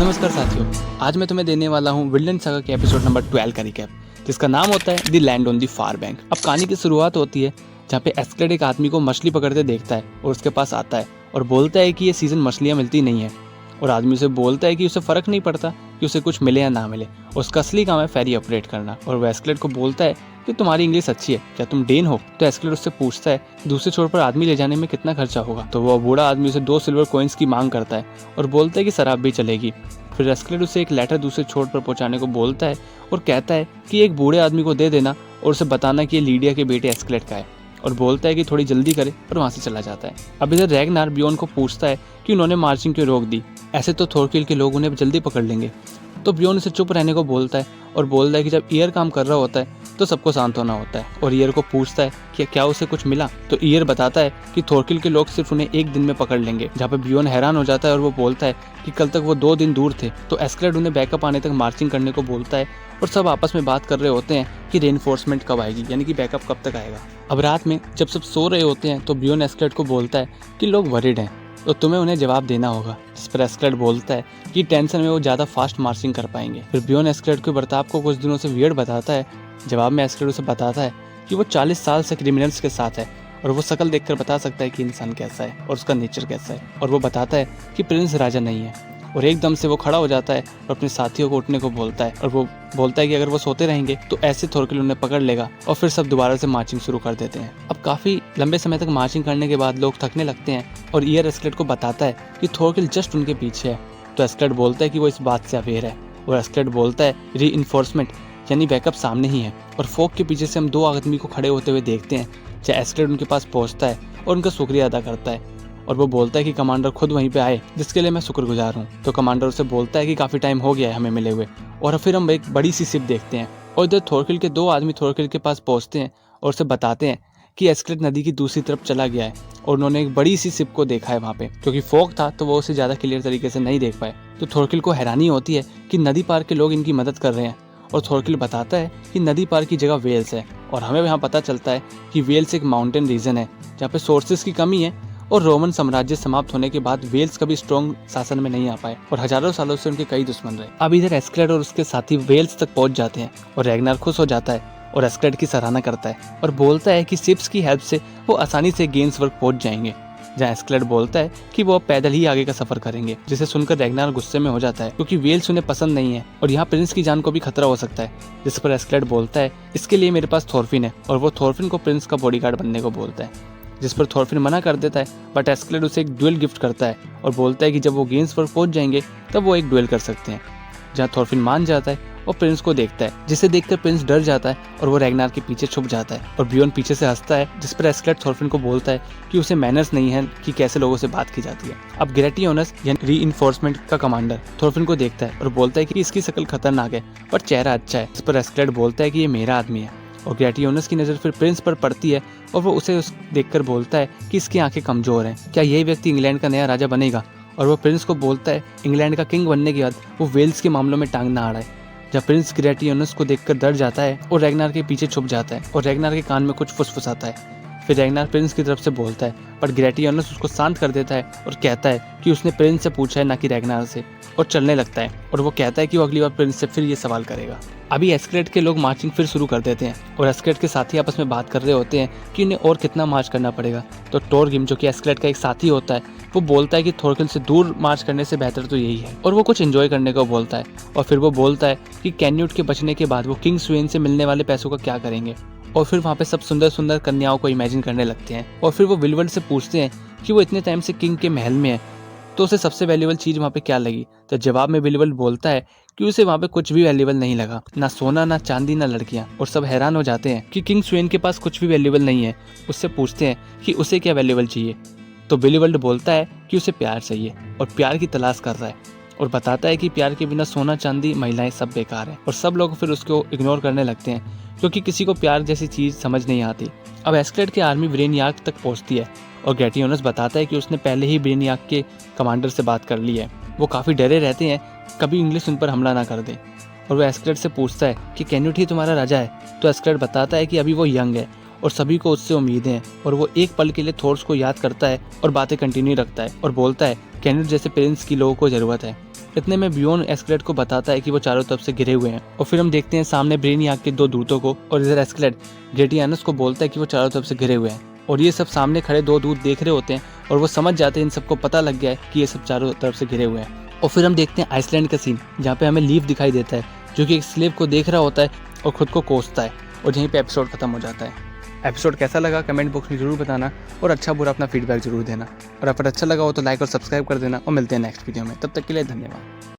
नमस्कार साथियों, आज मैं तुम्हें देने वाला हूँ विनलैंड सागा के एपिसोड नंबर 12 का रिकैप, जिसका नाम होता है the land on the far bank. अब कहानी की शुरुआत होती है जहाँ पे एस्केलेड एक आदमी को मछली पकड़ते देखता है और उसके पास आता है और बोलता है कि ये सीजन मछलियाँ मिलती नहीं है। और आदमी उसे बोलता है कि उसे फर्क नहीं पड़ता कि उसे कुछ मिले या ना मिले, उसका असली काम है फेरी ऑपरेट करना। और वो एस्केलेड को बोलता है कि तुम्हारी इंग्लिश अच्छी है, क्या तुम डेन हो? तो एस्केलेड उससे पूछता है दूसरे छोर पर आदमी ले जाने में कितना खर्चा होगा। तो वो बूढ़ा आदमी उसे 2 सिल्वर कॉइन्स की मांग करता है और बोलता है कि शराब भी चलेगी। फिर एस्केलेड उसे एक लेटर दूसरे छोर पर पहुंचाने को बोलता है और कहता है कि एक बूढ़े आदमी को दे देना और उसे बताना कि ये लीडिया के बेटे एस्केलेड का है, और बोलता है कि थोड़ी जल्दी करे और वहाँ से चला जाता है। अब इधर रैगनार बियोन को पूछता है कि उन्होंने मार्चिंग क्यों रोक दी, ऐसे तो थोरकिल के लोग उन्हें जल्दी पकड़ लेंगे। तो बियोन उसे चुप रहने को बोलता है और बोलता है कि जब ईयर काम कर रहा होता है तो सबको शांत होना होता है। और ईयर को पूछता है कि क्या उसे कुछ मिला। तो ईयर बताता है कि थोरकिल के लोग सिर्फ उन्हें 1 दिन में पकड़ लेंगे, जहाँ पे बियोन हैरान हो जाता है और वो बोलता है कि कल तक वो 2 दिन दूर थे। तो एस्केलेड उन्हें बैकअप आने तक मार्चिंग करने को बोलता है और सब आपस में बात कर रहे होते हैं कि रेनफोर्समेंट कब आएगी, यानी कि बैकअप कब तक आएगा। अब रात में जब सब सो रहे होते हैं तो बियोन एस्केलेड को बोलता है कि लोग वरीड हैं तो तुम्हें उन्हें जवाब देना होगा, जिस पर एस्केलेड बोलता है कि टेंशन में वो ज़्यादा फास्ट मार्चिंग कर पाएंगे। फिर बियोन एस्केलेड के बर्ताव को कुछ दिनों से वियर्ड बताता है। जवाब में एस्केलेड उसे बताता है कि वो 40 साल से क्रिमिनल्स के साथ है और वो शक्ल देखकर बता सकता है कि इंसान कैसा है और उसका नेचर कैसा है। और वो बताता है कि प्रिंस राजा नहीं है। और एकदम से वो खड़ा हो जाता है और अपने साथियों को उठने को बोलता है और वो बोलता है कि अगर वो सोते रहेंगे तो ऐसे थोरकिल उन्हें पकड़ लेगा। और फिर सब दोबारा से मार्चिंग शुरू कर देते हैं। अब काफ़ी लंबे समय तक मार्चिंग करने के बाद लोग थकने लगते हैं और ईयर एस्केलेड को बताता है कि थोरकिल जस्ट उनके पीछे है। तो एस्केलेड बोलता है कि वो इस बात से अवेयर है और एस्केलेड बोलता है री-इन्फोर्समेंट यानी बैकअप सामने ही है। और फोक के पीछे से हम 2 आदमी को खड़े होते हुए देखते हैं। जब एस्केलेड उनके पास पहुंचता है और उनका शुक्रिया अदा करता है और वो बोलता है कि कमांडर खुद वहीं पे आए, जिसके लिए मैं शुक्रगुजार हूँ। तो कमांडर उसे बोलता है कि काफ़ी टाइम हो गया है हमें मिले हुए। और फिर हम एक बड़ी सी शिप देखते हैं और इधर थोरकिल के 2 आदमी थोरकिल के पास पहुँचते हैं और उसे बताते हैं कि एस्केलेड नदी की दूसरी तरफ चला गया है और उन्होंने एक बड़ी सी शिप को देखा है वहाँ पे। क्योंकि फॉग था तो वो उसे ज़्यादा क्लियर तरीके से नहीं देख पाए। तो थोरकिल को हैरानी होती है कि नदी पार के लोग इनकी मदद कर रहे हैं। और थोरकिल बताता है कि नदी पार की जगह वेल्स है और हमें यहाँ पता चलता है कि वेल्स एक माउंटेन रीजन है जहाँ पे सोर्सेज की कमी है और रोमन साम्राज्य समाप्त होने के बाद वेल्स कभी स्ट्रॉन्ग शासन में नहीं आ पाए और हजारों सालों से उनके कई दुश्मन रहे। अब इधर एस्केलेड और उसके साथी वेल्स तक पहुंच जाते हैं और रैगनार खुश हो जाता है और एस्केलेड की सराहना करता है और बोलता है कि शिप्स की हेल्प से वो आसानी से गेन्सबर्ग पहुंच जाएंगे, जहाँ एस्केलेड बोलता है कि वो अब पैदल ही आगे का सफर करेंगे। जिसे सुनकर रैगनार गुस्से में हो जाता है क्योंकि वेल्स उन्हें पसंद नहीं है और यहाँ प्रिंस की जान को भी खतरा हो सकता है। जिस पर एस्केलेड बोलता है इसके लिए मेरे पास थोरफिन है और वो थोरफिन को प्रिंस का बॉडीगार्ड बनने को बोलता है। जिस पर थोरफिन मना कर देता है, बट एस्केलेड उसे एक ड्यूल गिफ्ट करता है और बोलता है कि जब वो गेन्सबर्ग पहुंच जाएंगे तब वो एक ड्यूल कर सकते हैं। जहाँ थोरफिन मान जाता है और प्रिंस को देखता है, जिसे देखकर प्रिंस डर जाता है और वो रैगनार के पीछे छुप जाता है। और बियोन पीछे से हंसता है, जिस पर एस्केलेड थोरफिन को बोलता है कि उसे मैनर्स नहीं है कि कैसे लोगों से बात की जाती है। अब ग्रेटियोनस यानी री-इन्फोर्समेंट का कमांडर थोरफिन को देखता है और बोलता है कि इसकी शक्ल खतरनाक है पर चेहरा अच्छा है। इस पर एस्केलेड बोलता है कि ये मेरा आदमी है। और ग्रेटियोनस की नज़र फिर प्रिंस पर पड़ती है और वो उसे देखकर बोलता है कि इसकी आंखें कमजोर हैं, क्या यही व्यक्ति इंग्लैंड का नया राजा बनेगा? और वो प्रिंस को बोलता है इंग्लैंड का किंग बनने के बाद वो वेल्स के मामलों में टांग ना अड़ाए। जब प्रिंस ग्रेटियोनस को देखकर डर जाता है और रैगनार के पीछे छुप जाता है और रैगनार के कान में कुछ फुसफुसाता है। फिर रैगनार प्रिंस की तरफ से बोलता है पर ग्रेटियोनस उसको शांत कर देता है और कहता है कि उसने प्रिंस से पूछा है ना कि रैगनार से, और चलने लगता है। और वो कहता है कि वो अगली बार प्रिंस से फिर ये सवाल करेगा। अभी एस्केलेड के लोग मार्चिंग फिर शुरू कर देते हैं और एस्केलेड के साथी आपस में बात कर रहे होते हैं कि इन्हें और कितना मार्च करना पड़ेगा। तो टोरगिम जो कि एस्केलेड का एक साथी होता है वो बोलता है कि थोरकिल से दूर मार्च करने से बेहतर तो यही है और वो कुछ एंजॉय करने को बोलता है। और फिर वो बोलता है कि कैन्यूट के बचने के बाद वो किंग स्वेन से मिलने वाले पैसों का क्या करेंगे। और फिर वहाँ पे सब सुंदर सुंदर कन्याओं को इमेजिन करने लगते हैं। और फिर वो विलवर्ड से पूछते हैं कि वो इतने टाइम से किंग के महल में है तो उसे सबसे वैल्यूएबल चीज़ वहाँ पे क्या लगी। तो जवाब में विलवर्ड बोलता है कि उसे वहाँ पे कुछ भी वैल्यूएबल नहीं लगा, ना सोना ना चांदी ना लड़कियाँ। और सब हैरान हो जाते हैं कि किंग स्वेन के पास कुछ भी वैल्यूएबल नहीं है। उससे पूछते हैं कि उसे क्या वैल्यूएबल चाहिए। तो विलवर्ड बोलता है कि उसे प्यार चाहिए और प्यार की तलाश कर रहा है और बताता है कि प्यार के बिना सोना चांदी महिलाएं सब बेकार है। और सब लोग फिर उसको इग्नोर करने लगते हैं क्योंकि किसी को प्यार जैसी चीज़ समझ नहीं आती। अब एस्केलेड की आर्मी ब्रेनियाक तक पहुंचती है और ग्रेटियोनस बताता है कि उसने पहले ही ब्रेनियाक के कमांडर से बात कर ली है। वो काफ़ी डरे रहते हैं कभी इंग्लिश उन पर हमला ना कर दे। और वो एस्केलेड से पूछता है कि कैन्यूट ही तुम्हारा राजा है। तो एस्केलेड बताता है कि अभी वो यंग है और सभी को उससे उम्मीदें हैं। और वो एक पल के लिए थॉट्स को याद करता है और बातें कंटिन्यू रखता है और बोलता है कैनेट जैसे पेरेंट्स की लोगों को ज़रूरत है। इतने में बियॉन एस्केलेड को बताता है कि वो चारों तरफ से घिरे हुए हैं। और फिर हम देखते हैं सामने ब्रेनियाक के 2 दूतों को, और इधर एस्केलेड ग्रेटियानस को बोलता है कि वो चारों तरफ से घिरे हुए हैं। और ये सब सामने खड़े 2 दूत देख रहे होते हैं और वो समझ जाते हैं, इन सबको पता लग गया है कि ये सब चारों तरफ से घिरे हुए हैं। और फिर हम देखते हैं आइसलैंड का सीन, जहाँ पे हमें लीव दिखाई देता है जो कि एक स्लेव को देख रहा होता है और खुद को कोसता है। और यहीं पे एपिसोड खत्म हो जाता है। एपिसोड कैसा लगा कमेंट बॉक्स में जरूर बताना और अच्छा बुरा अपना फीडबैक जरूर देना। और अगर अच्छा लगा हो तो लाइक और सब्सक्राइब कर देना। और मिलते हैं नेक्स्ट वीडियो में, तब तक के लिए धन्यवाद।